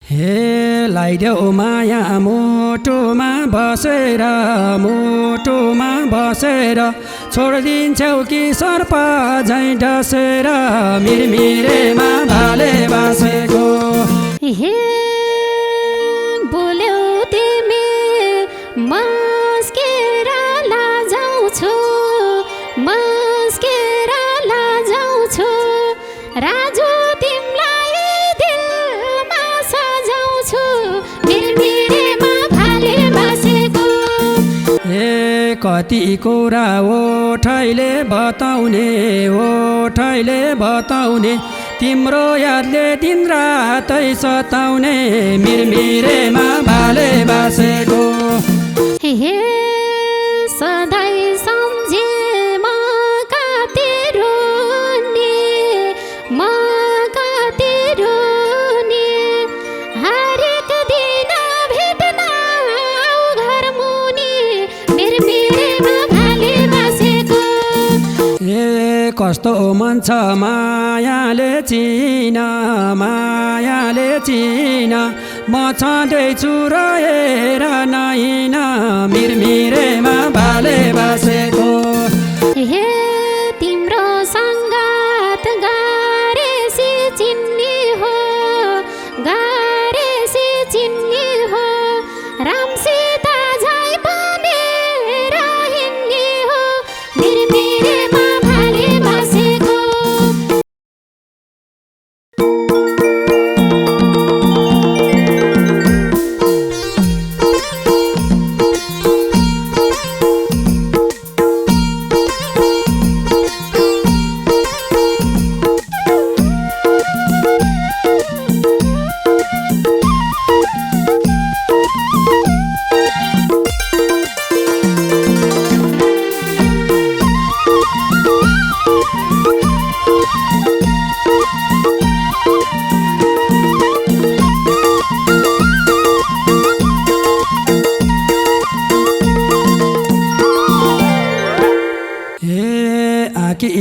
हे लाइदेऊ माया मुटुमा बसेर छोडिदिन्छौ कि सर्प झैँ डसेर मिरमिरेमा भाले बासेको। हे बोल्यौ तिमी मस्केर लाजाउँछु राजु तिमीलाई दिलमा सजाउँछु मिरमिरेमा भाले बासेको। ए कति कुरा ओठैले बताउने तिम्रो यादले दिन रातै सताउने मिरमिरेमा भाले बासेको। हे सधैँ सम्झे म कति रोने हरेक दिन भेट्न आऊ घर मुनि मिरमिरेमा भाले बासेको। ए कस्तो मन छ मायाले चिन म छँदैछु रहेर नहिन मिरमिरेमा भाले बासेको। हे तिम्रो सङ्गात गारेसी चिन्ने हो रामसीता झै बनेर हिँड्ने हो मिरमिरेमा भाले बासेको।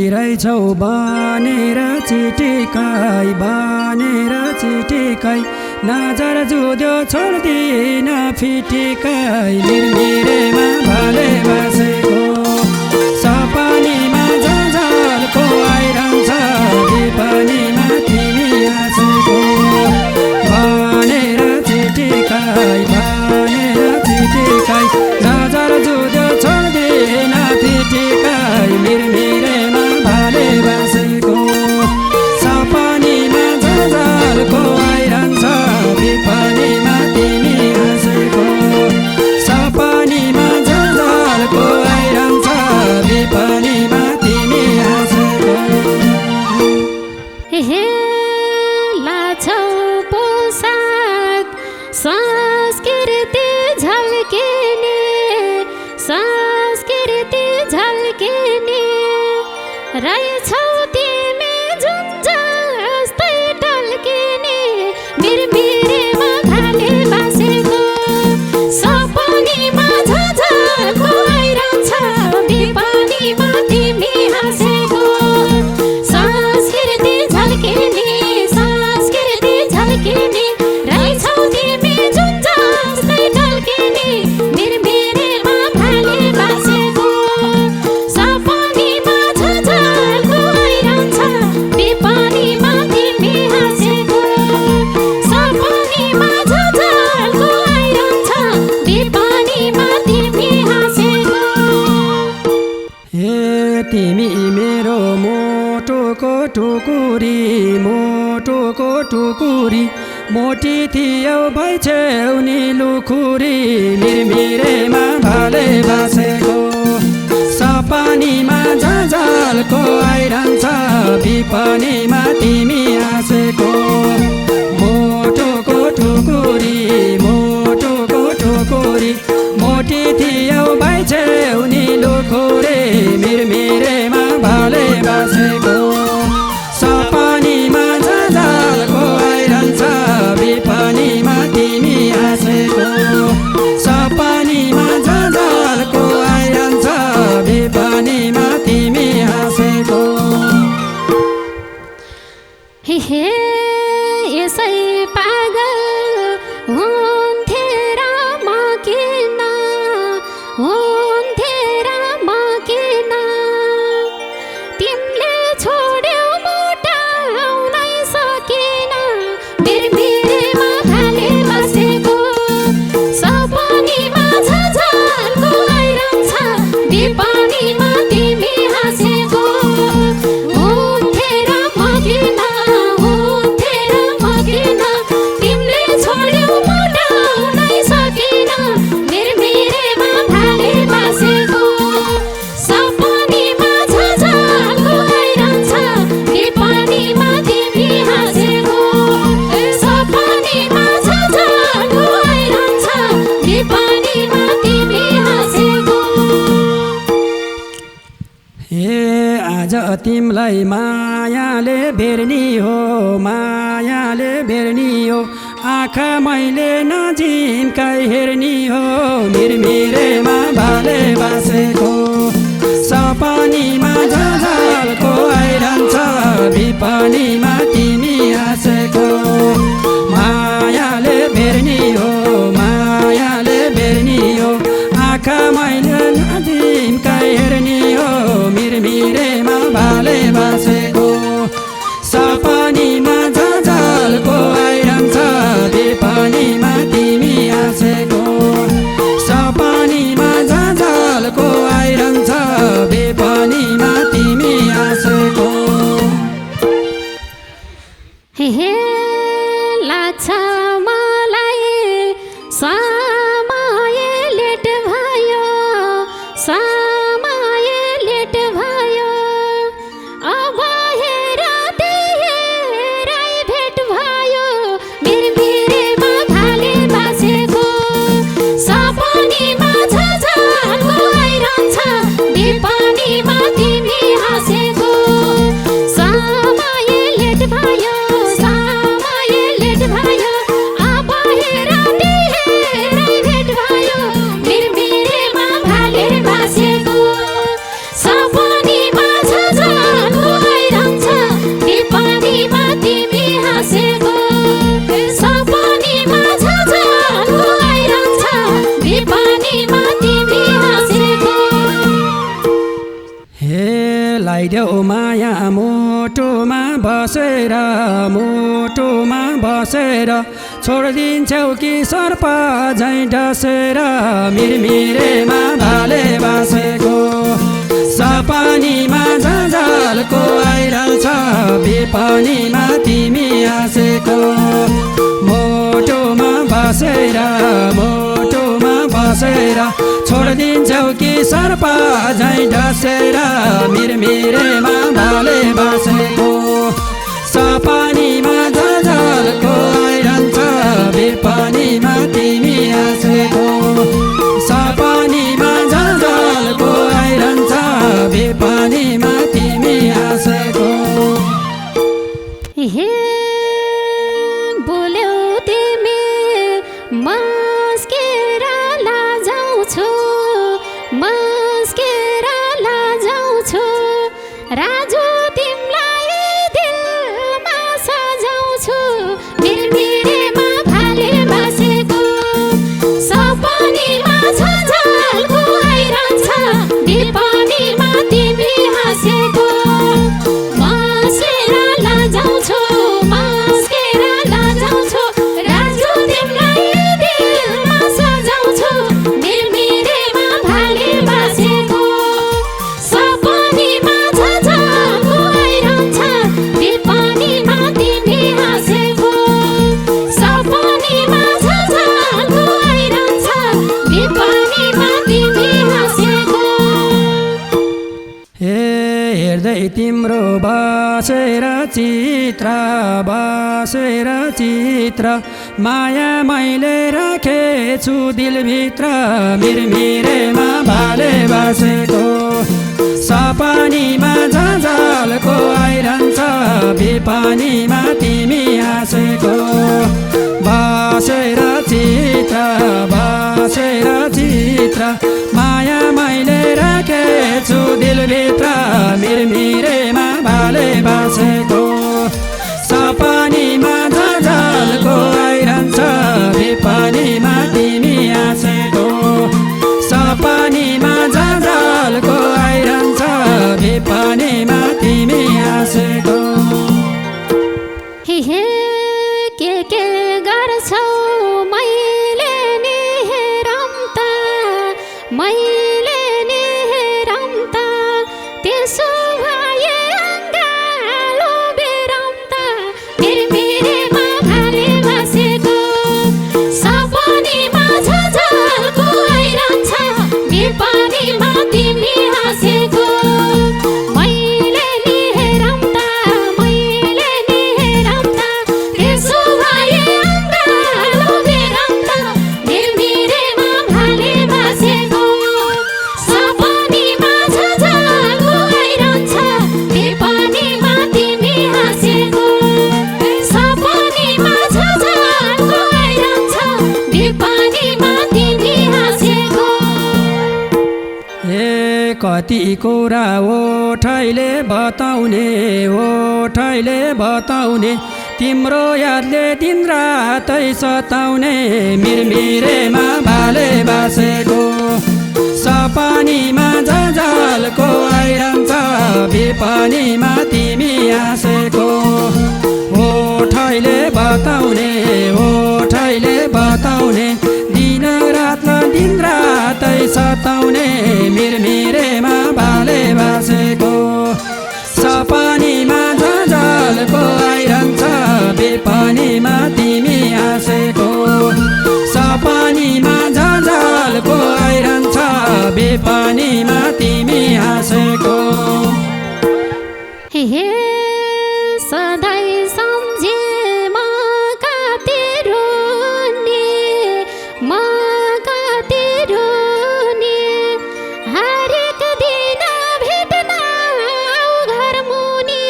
रहेछौ बनेर चिटिकाई नजर जुद्यो छोड्दिन फिटिकाई मिरमिरेमा भाले बासेको। सपनीमा झलझलको आइरहन्छ विपनीमा तिमी हाँसेको। बनेर चिटिकाई नजर जुद्यो छोड्दिन फिटिकाई मिरमिरेमा भाले बासेको। सपनीमा झलझलको आइरहन्छ विपनीमा तिमी हाँसेको। सपनीमा झलझलको आइरहन्छ विपनीमा तिमी हाँसेको। हे लाछौ पोसाक संस्कृति झल्किने रहेछौ तिमी जुन जस्तै टल्किने मिरमिरेमा भाले बासेको। सपनीमा झलझलको आइरहन्छ विपनीमा तिमी हाँसेको। संस्कृति झल्किने रहेछौ तिमी जुन जस्तै टल्किने मिरमिरेमा भाले बासेको। सपनीमा झलझलको आइरहन्छ विपनीमा तिमी हाँसेको। सपनीमा झलझलको आइरहन्छ विपनीमा तिमी हाँसेको। हे तिमी मेरो मोटोको टुकुरी मोटी थियौ भइछौ नि लुखुरी मिरमिरेमा भाले बासेको। सपनीमा झलझलको आइरहन्छ विपनीमा तिमी हाँसेको। मोटोको टुकुरी मोटी थियौ भइछौ नि लुखुरी मिरमिरेमा भाले बासेको। सपनीमा झलझलको आइरहन्छ विपनीमा तिमी हाँसेको। सपनीमा झलझलको आइरहन्छ विपनीमा तिमी हाँसेको। हे यसै पाग तिमलाई मायाले बेर्नी हो मायाले बेर्नी हो आँखा मैले नजिम्काइ हेर्नी हो मिरमिरेमा भाले बासेको सपनीमा झझल्को आइरहन्छ विपनीमा तिमी हाँसेको मायाले बेर्नी हो मायाले बेर्नी हो आँखा मैले नजिम्काइ हेर्नी हो मिरमिरेमा भाले बासेको सपनीमा झझल्को आइरहन्छ विपनीमा तिमी हाँसेको सपनीमा झझल्को आइरहन्छ विपनीमा तिमी हाँसेको हे लाग्छ मलाई समय लेट भयो समय लेट भयो अब हेर तेरै भेट भयो मिरमिरेमा भाले बासेको सपनीमा झझल्को आइरहन्छ विपनीमा तिमी हाँसेको समय लेट भयो समय लेट भयो अब हेर तेरै भेट भयो मिरमिरेमा भाले बासेको सपनीमा झझल्को आइरहन्छ विपनीमा तिमी हाँसेको सपनीमा झझल्को आइरहन्छ विपनीमा तिमी हाँसेको हे लाइदेऊ माया मुटुमा बसेर छोडिदिन्छौ कि सर्प झैँ डसेर मिरमिरेमा भाले बासेको सपनीमा झझल्को आइरहन्छ विपनीमा तिमी हाँसेको मुटुमा बसेर छोडिदिन्छौ कि सर्प झैँ डसेर मिरमिरेमा भाले बासेको सपनीमा झझल्को आइरहन्छ विपनीमा तिमी हाँसेको सपनीमा झझल्को आइरहन्छ विपनीमा तिमी हाँसेको हे बोल्यौ तिमी मस्केर लाजाउँछु राजु तिमलाई दिलमा सजाउँछु मिरमिरेमा भाले बासेको सपनीमा झझल्को आइरहन्छ विपनीमा तिमी हाँसेको मस्केर लाजाउँछु राजु तिमलाई दिलमा सजाउँछु मिरमिरेमा भाले बासेको सपनीमा झझल्को आइरहन्छ विपनीमा तिमी हाँसेको सपनीमा झझल्को आइरहन्छ विपनीमा तिमी हाँसेको हेर्दै तिम्रो बसेर चित्र माया मैले राखेछु दिलभित्र मिरमिरेमा भाले बासेको सपनीमा झझल्को आइरहन्छ विपनीमा तिमी हाँसेको बसेर चित्र माया मैले राखेछु दिलभित्र मिरमिरेमा भाले बासेको सपनीमा झझल्को आइरहन्छ विपनीमा तिमी हाँसेको सपनीमा झझल्को आइरहन्छ विपनीमा तिमी हाँसेको हे के गर्छौ मैले नि हेरौँ त त्यसो भए अङ्गालो बेरौँ त मिरमिरेमा भाले बासेको सपनीमा झझल्को आइरहन्छ विपनीमा तिमी हाँसेको मैले नि हेरौँ त त्यसो भए अङ्गालो कति कुरा ओठैले बताउने तिम्रो यादले दिन रातै सताउने मिरमिरेमा भाले बासेको सपनीमा जजालको आइरहन्छ बिपनीमा तिमी हाँसेको ओठैले बताउने दिन रातै सताउने मिरमिरेमा भाले बासेको सपनीमा जजालको आइरहन्छ बिपनीमा तिमी हाँसेको सपनीमा जजालको आइरहन्छ बिपनीमा तिमी हाँसेको हे सधैँ सम्झे म कति रोने हरेक दिन भेट्न आऊ घर मुनि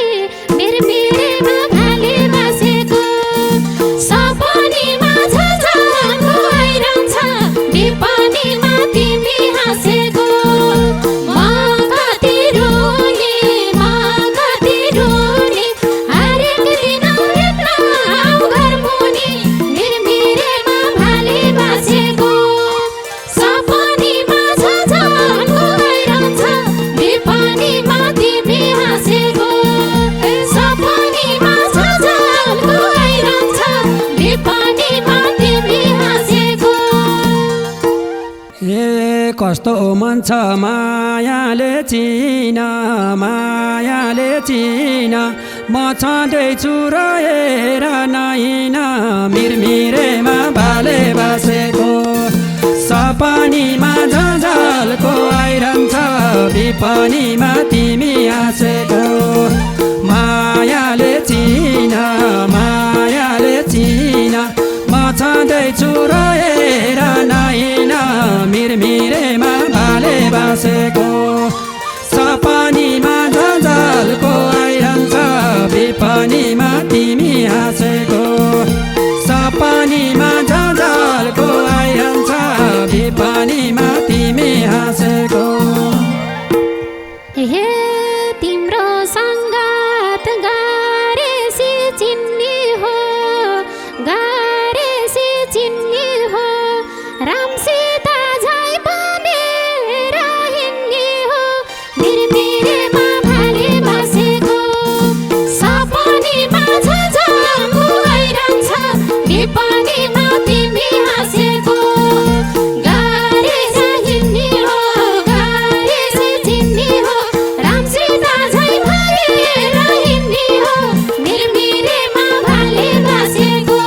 मिरमिरेमा भाले बासेको सपनीमा जजालको आइरहन्छ बिपनीमा तिमी हाँसेको म कति रोने हरेक दिन भेट्न आऊ घर मुनि मिरमिरेमा भाले बासेको सपनीमा जजालको आइरहन्छ बिपनीमा तिमी हाँसेको सपनीमा जजालको आइरहन्छ बिपनीमा तिमी हाँसेको ए कस्तो मन छ मायाले चिन म छँदैछु रहेर नहिन मिरमिरेमा भाले बासेको सपनीमा जजालको आइरहन्छ बिपनीमा तिमी हाँसेको मायाले चिन म छँदैछु रहेर नहिन मिरमिरेमा भाले बासेको सपनीमा जजालको आइरहन्छ बिपनीमा तिमी हाँसेको सपनीमा जजालको आइरहन्छ बिपनीमा तिमी हाँसेको हे तिम्रो सङ्गात गारेसी चिन्ने हो राम सीता झै बनेर हिँड्ने हो मिरमिरेमा भाले बासेको सपनीमा जजालको आइरहन्छ बिपनीमा तिमी हाँसेको गारेसी चिन्ने हो राम सीता झै बनेर हिँड्ने हो मिरमिरेमा भाले बासेको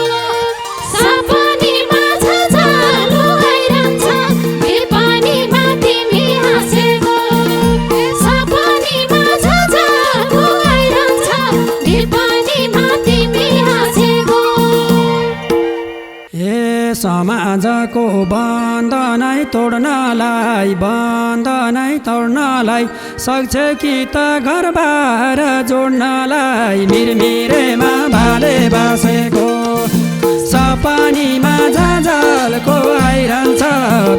सपनीमा जजालको आइरहन्छ बिपनीमा तिमी हाँसेको सपनीमा जजालको आइरहन्छ बिपनीमा तिमी हाँसेको ए समाजको बन्धनै तोड्नलाई सक्छ कि त घरबार जोड्नलाई मिरमिरेमा भाले बासेको सपनीमा जजालको आइरहन्छ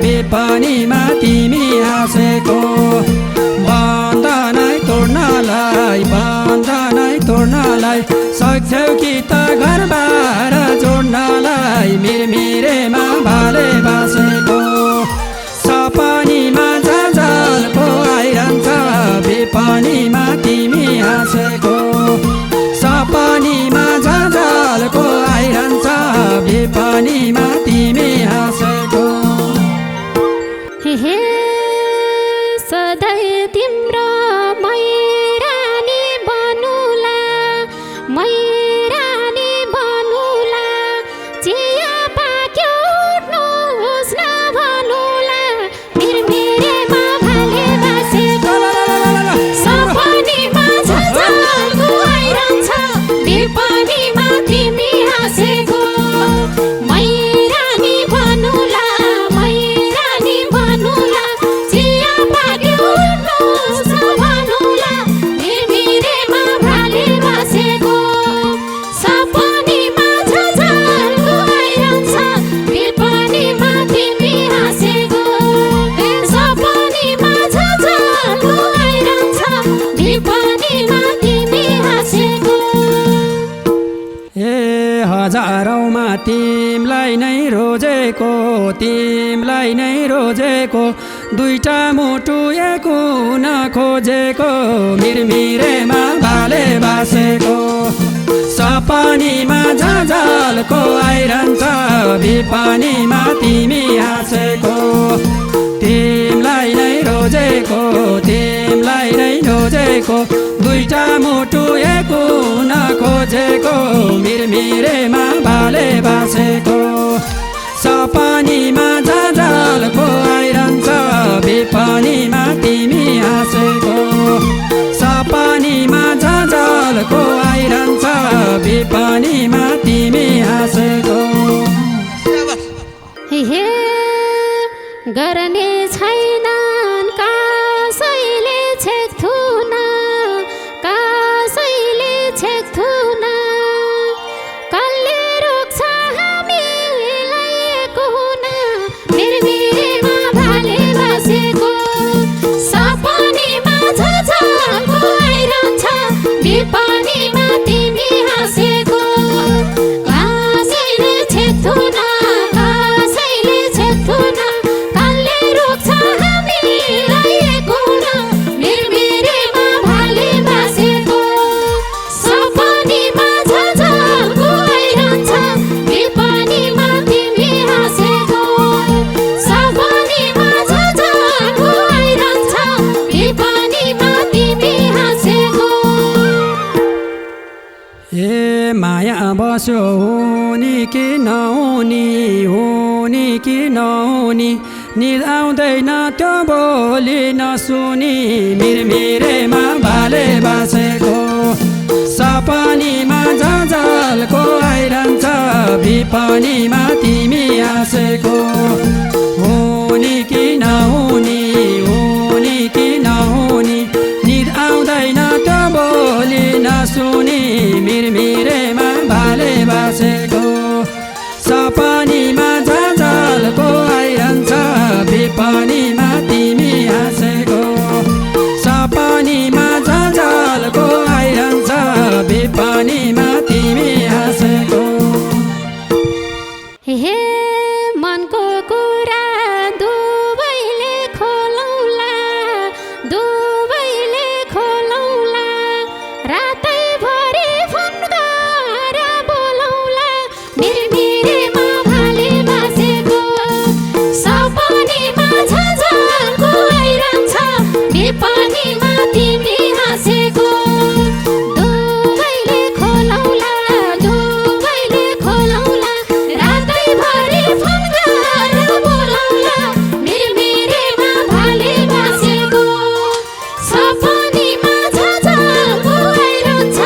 बिपनीमा तिमी हाँसेको बन्धनै तोड्नलाई सक्छौ कि त घरबार जोड्नलाई मिरमिरेमा भाले बासेको सपनीमा जजालको आइरहन्छ बिपनीमा तिमी हाँसेको सपनीमा जजालको आइरहन्छ बिपनीमा तिमी हाँसेको हे सधैँ तिमलाई नै रोजेको तिमलाई नै रोजेको दुईटा मुटु एक हुन खोजेको मिरमिरेमा भाले बासेको सपनीमा झझल्को आइरहन्छ बिपनीमा तिमी हाँसेको तिमलाई नै रोजेको तिमलाई नै रोजेको दुईटा मुटु एक हुन खोजेको मिरमिरेमा भाले बासेको सपनीमा झझल्को आइरहन्छ बिपनीमा तिमी हाँसेको सपनीमा झझल्को आइरहन्छ बिपनीमा तिमी हाँसेको हे गर्ने छैनन् कसैले छेक्थुन कसैले छेक्थुन कसले रोक्छ हामीलाई एक हुन मिरमिरेमा भाले बासेको सपनीमा झझल्को आइरहन्छ बिपनीमा तिमी हाँसेको कसैले छेक्थुन कसैले छेक्थुन कसले रोक्छ हामीलाई एक हुन मिरमिरेमा भाले बासेको सपनीमा झझल्को आइरहन्छ बिपनीमा तिमी हाँसेको सपनीमा झझल्को आइरहन्छ बिपनीमा तिमी हाँसेको ए माया बस्यो हुने कि नहुने हुने कि नहुने निद आउँदैन त्यो बोली नसुनी मिरमिरेमा भाले बासेको सपनीमा झझल्को आइरहन्छ बिपनीमा तिमी हाँसेको हुने कि नहुने हुने कि नहुने निद आउँदैन त्यो बोली नसुनी मिरमिरेमा भाले बासेको सपनीमा झझल्को आइरहन्छ बिपनीमा तिमी हाँसेको सपनीमा झझल्को आइरहन्छ बिपनीमा तिमी हाँसेको हे मनको कुरा दुवैले खोलौला दुवैले खोलौला रातैभरि फोन गरेर बोलौला मिरमिरेमा भाले बासेको सपनीमा झझल्को आइरहन्छ बिपनीमा तिमी हाँसेको दुवैले खोलौला दुवैले खोलौला रातैभरि फोन गरेर बोलौला मिरमिरेमा भाले बासेको सपनीमा झझल्को आइरहन्छ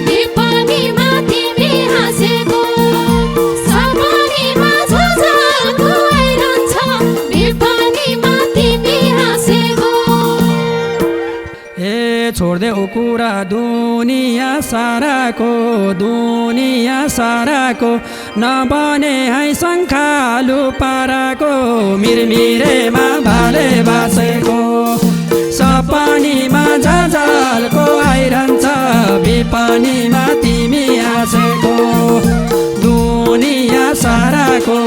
बिपनीमा तिमी हाँसेको सपनीमा झझल्को आइरहन्छ बिपनीमा तिमी हाँसेको ए छोड्देऊ कुरा दुनियाँ साराको नबने है शङ्खालु पाराको मिरमिरेमा भाले बासेको सपनीमा झझल्को आइरहन्छ बिपनीमा तिमी हाँसेको दुनियाँ साराको